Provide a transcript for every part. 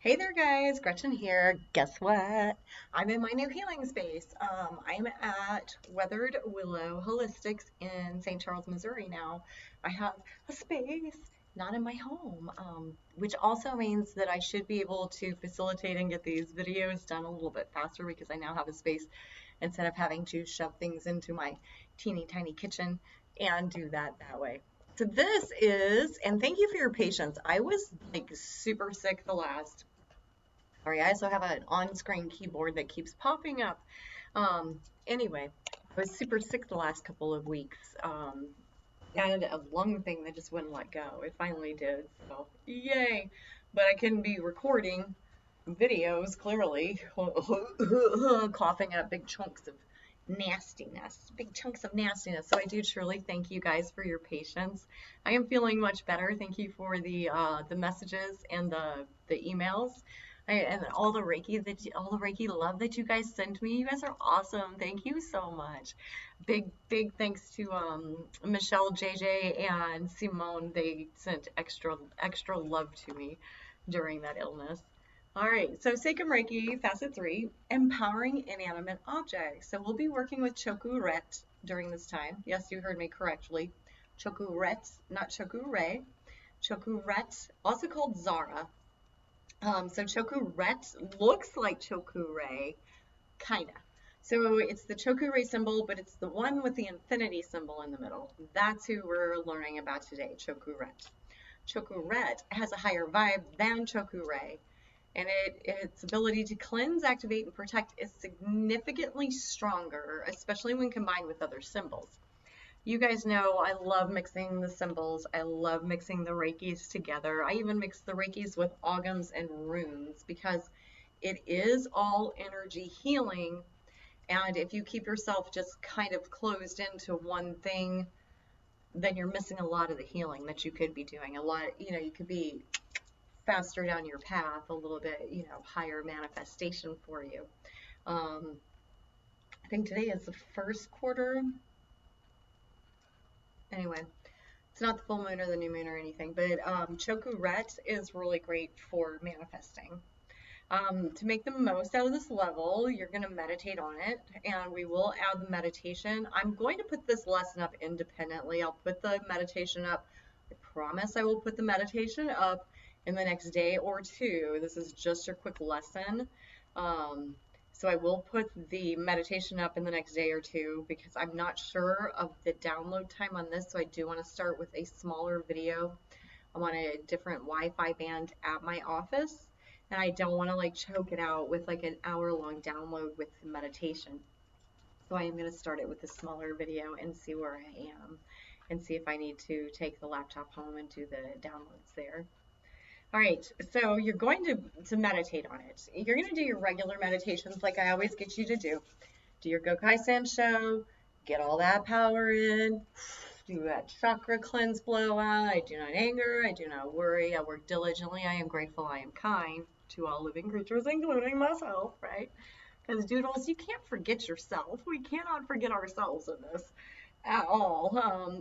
Hey there guys, Gretchen here. Guess what? I'm in my new healing space. I'm at Weathered Willow Holistics in St. Charles, Missouri now. I have a space, not in my home, which also means that I should be able to facilitate and get these videos done a little bit faster because I now have a space instead of having to shove things into my teeny tiny kitchen and do that way. So this is, and thank you for your patience. I was like super sick the last. Sorry, I also have an on-screen keyboard that keeps popping up. Anyway, I was super sick the last couple of weeks. I had a lung thing that just wouldn't let go. It finally did, so yay! But I couldn't be recording videos, clearly, coughing up big chunks of nastiness. So I do truly thank you guys for your patience. I am feeling much better. Thank you for the messages and the emails. And all the Reiki love that you guys send me. You guys are awesome. Thank you so much. Big thanks to Michelle, JJ, and Simone. They sent extra love to me during that illness. All right, so Sekhem Reiki, Facet 3, empowering inanimate objects. So we'll be working with Chokuret during this time. Yes, you heard me correctly. Chokuret, not Chokure. Chokuret, also called Zara. So Chokuret looks like Chokure, kinda. So it's the Chokure symbol, but it's the one with the infinity symbol in the middle. That's who we're learning about today, Chokuret. Chokuret has a higher vibe than Chokure, and its ability to cleanse, activate, and protect is significantly stronger, especially when combined with other symbols. You guys know I love mixing the symbols. I love mixing the Reikis together. I even mix the Reikis with Ogams and runes because it is all energy healing. And if you keep yourself just kind of closed into one thing, then you're missing a lot of the healing that you could be doing. You could be faster down your path, a little bit, higher manifestation for you. I think today is the first quarter. Anyway, it's not the full moon or the new moon or anything, but Chokuret is really great for manifesting. To make the most out of this level, you're going to meditate on it, and we will add the meditation. I'm going to put this lesson up independently. I'll put the meditation up. I promise I will put the meditation up in the next day or two. This is just a quick lesson. So I will put the meditation up in the next day or two because I'm not sure of the download time on this, so I do want to start with a smaller video. I'm on a different Wi-Fi band at my office, and I don't want to like choke it out with like an hour-long download with the meditation. So I am going to start it with a smaller video and see where I am and see if I need to take the laptop home and do the downloads there. All right, so you're going to meditate on it. You're going to do your regular meditations like I always get you to do. Do your Gokai Sho, get all that power in, do that chakra cleanse blowout. I do not anger, I do not worry, I work diligently, I am grateful, I am kind to all living creatures, including myself, right? Because doodles, you can't forget yourself. We cannot forget ourselves in this at all.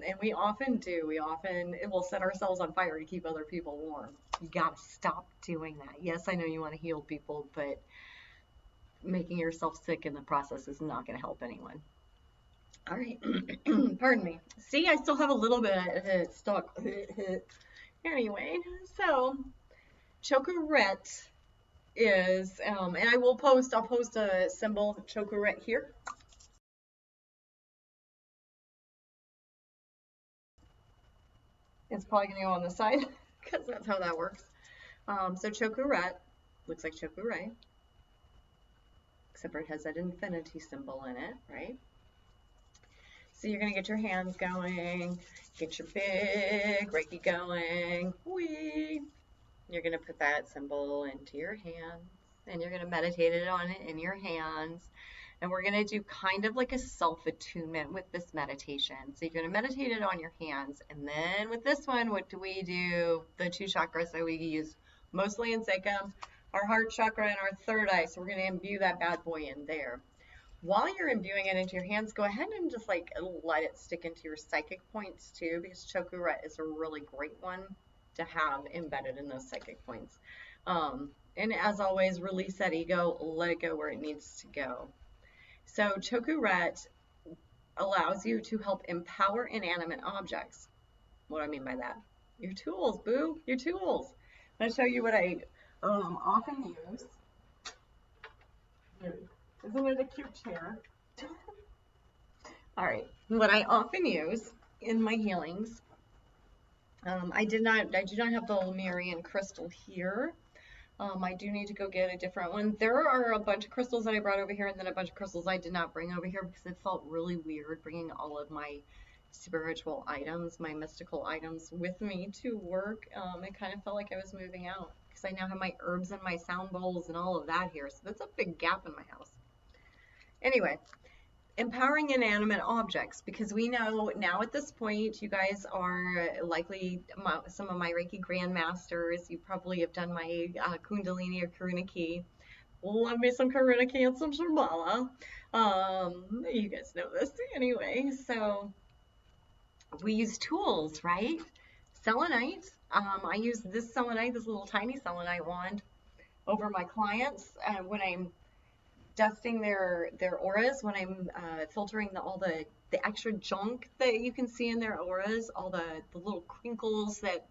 And we often do. It will set ourselves on fire to keep other people warm. You gotta stop doing that. Yes, I know you want to heal people, but making yourself sick in the process is not going to help anyone. All right. Pardon me. See, I still have a little bit stuck. Anyway, so Chokuret is, and I'll post a symbol Chokuret here. It's probably going to go on the side because that's how that works. So Chokuret looks like Chokure, except for it has that infinity symbol in it, right? So you're going to get your hands going, get your big Reiki going. Whee! You're going to put that symbol into your hands, and you're going to meditate on it in your hands. And we're going to do kind of like a self-attunement with this meditation. So you're going to meditate it on your hands. And then with this one, what do we do? The two chakras that we use mostly in Sekhem, our heart chakra and our third eye. So we're going to imbue that bad boy in there. While you're imbuing it into your hands, go ahead and just like let it stick into your psychic points too, because Chokuret is a really great one to have embedded in those psychic points. And as always, release that ego, let it go where it needs to go. So Chokuret allows you to help empower inanimate objects. What do I mean by that? Your tools, boo, your tools. I'm going to show you what I often use. Isn't it a cute chair? All right, what I often use in my healings, I do not have the Lemurian crystal here. I do need to go get a different one. There are a bunch of crystals that I brought over here, and then a bunch of crystals I did not bring over here because it felt really weird bringing all of my spiritual items, my mystical items with me to work. It kind of felt like I was moving out because I now have my herbs and my sound bowls and all of that here. So that's a big gap in my house. Anyway, empowering inanimate objects, because we know now at this point you guys are likely some of my Reiki grandmasters. You probably have done my Kundalini or Karuna Ki. Love me some Karuna Ki and some Shambhala. You guys know this anyway. So we use tools, right? Selenite. I use this selenite, this little tiny selenite wand, over my clients when I'm dusting their auras, when I'm filtering all the extra junk that you can see in their auras, all the little crinkles that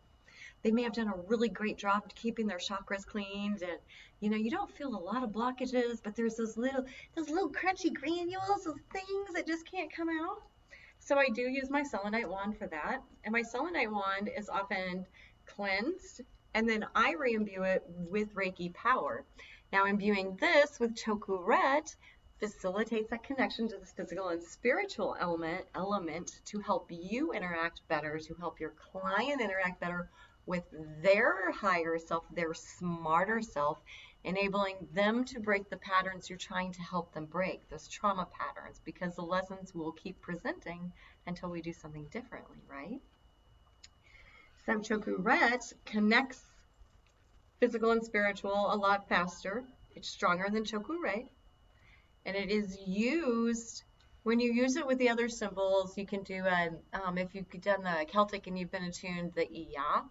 they may have done a really great job keeping their chakras cleaned, and you don't feel a lot of blockages, but there's those little crunchy granules, those things that just can't come out. So I do use my selenite wand for that, and my selenite wand is often cleansed, and then I re-imbue it with Reiki power. Now, imbuing this with Chokuret facilitates that connection to this physical and spiritual element to help you interact better, to help your client interact better with their higher self, their smarter self, enabling them to break the patterns you're trying to help them break, those trauma patterns, because the lessons will keep presenting until we do something differently, right? So Chokuret connects physical and spiritual a lot faster. It's stronger than Chokuret, and it is used when you use it with the other symbols. You can do if you've done the Celtic and you've been attuned, the Iya.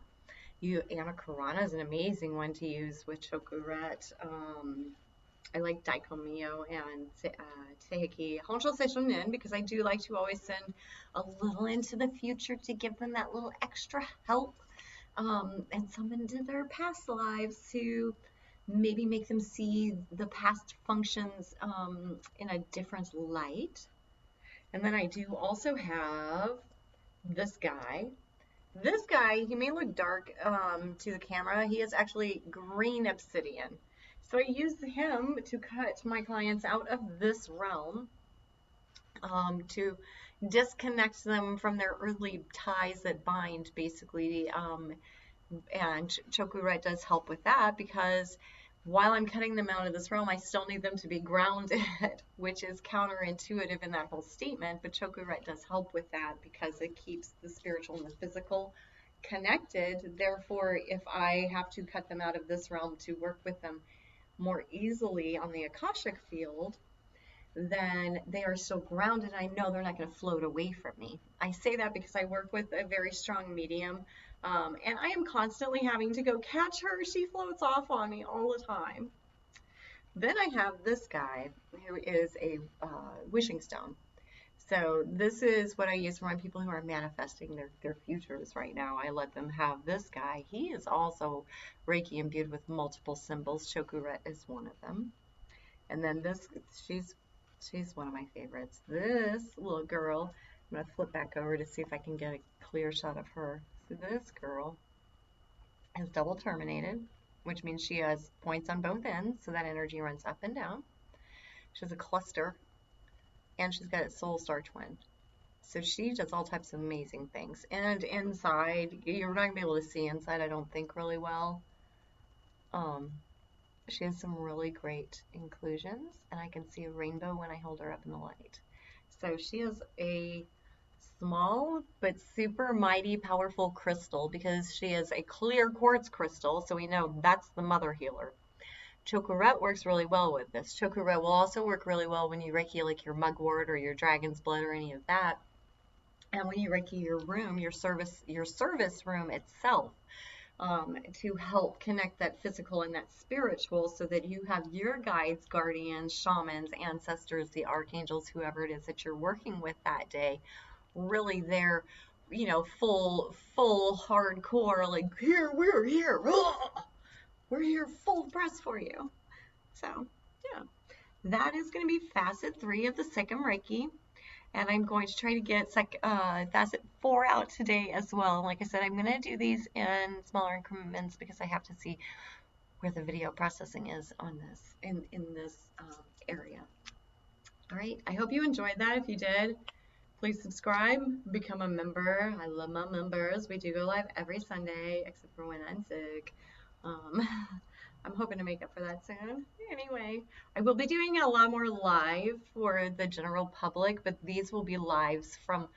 Anakarana is an amazing one to use with Chokuret. I like Daikomyo and Teiheki Honsho Seishonin because I do like to always send a little into the future to give them that little extra help. And some into their past lives to maybe make them see the past functions in a different light. And then I do also have this guy. This guy, he may look dark to the camera. He is actually green obsidian. So I use him to cut my clients out of this realm, to disconnect them from their earthly ties that bind, basically. And Chokuret does help with that, because while I'm cutting them out of this realm, I still need them to be grounded, which is counterintuitive in that whole statement. But Chokuret does help with that because it keeps the spiritual and the physical connected. Therefore, if I have to cut them out of this realm to work with them more easily on the Akashic field, then they are so grounded. I know they're not going to float away from me. I say that because I work with a very strong medium, and I am constantly having to go catch her. She floats off on me all the time. Then I have this guy who is a wishing stone. So this is what I use for my people who are manifesting their futures right now. I let them have this guy. He is also Reiki imbued with multiple symbols. Chokuret is one of them. And then this, she's one of my favorites. This little girl, I'm going to flip back over to see if I can get a clear shot of her. So this girl is double terminated, which means she has points on both ends, so that energy runs up and down. She has a cluster, and she's got a soul star twin. So she does all types of amazing things. And inside, you're not going to be able to see inside, I don't think, really well. She has some really great inclusions, and I can see a rainbow when I hold her up in the light. So she is a small but super mighty, powerful crystal, because she is a clear quartz crystal, so we know that's the mother healer. Chokuret works really well with this. Chokuret will also work really well when you Reiki like your mugwort or your dragon's blood or any of that. And when you Reiki your room, your service room itself, to help connect that physical and that spiritual so that you have your guides, guardians, shamans, ancestors, the archangels, whoever it is that you're working with that day, really there, full hardcore, like, here, we're here. We're here full press for you. So, yeah, that is going to be facet 3 of the Sekhem Reiki. And I'm going to try to get facet 4 out today as well. Like I said, I'm going to do these in smaller increments because I have to see where the video processing is on this, in this area. All right, I hope you enjoyed that. If you did, please subscribe, become a member. I love my members. We do go live every Sunday, except for when I'm sick. I'm hoping to make up for that soon. Anyway, I will be doing a lot more live for the general public, but these will be lives from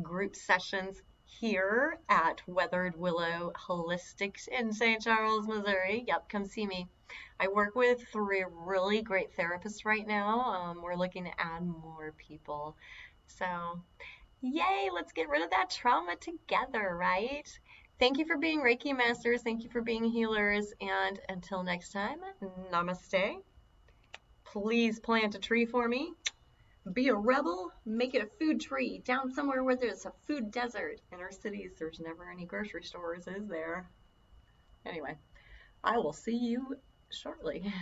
group sessions here at Weathered Willow Holistics in St. Charles, Missouri. Yep, come see me. I work with 3 really great therapists right now. We're looking to add more people. So, yay, let's get rid of that trauma together, right? Thank you for being Reiki masters. Thank you for being healers. And until next time, namaste. Please plant a tree for me. Be a rebel. Make it a food tree down somewhere where there's a food desert. In our cities, there's never any grocery stores, is there? Anyway, I will see you shortly.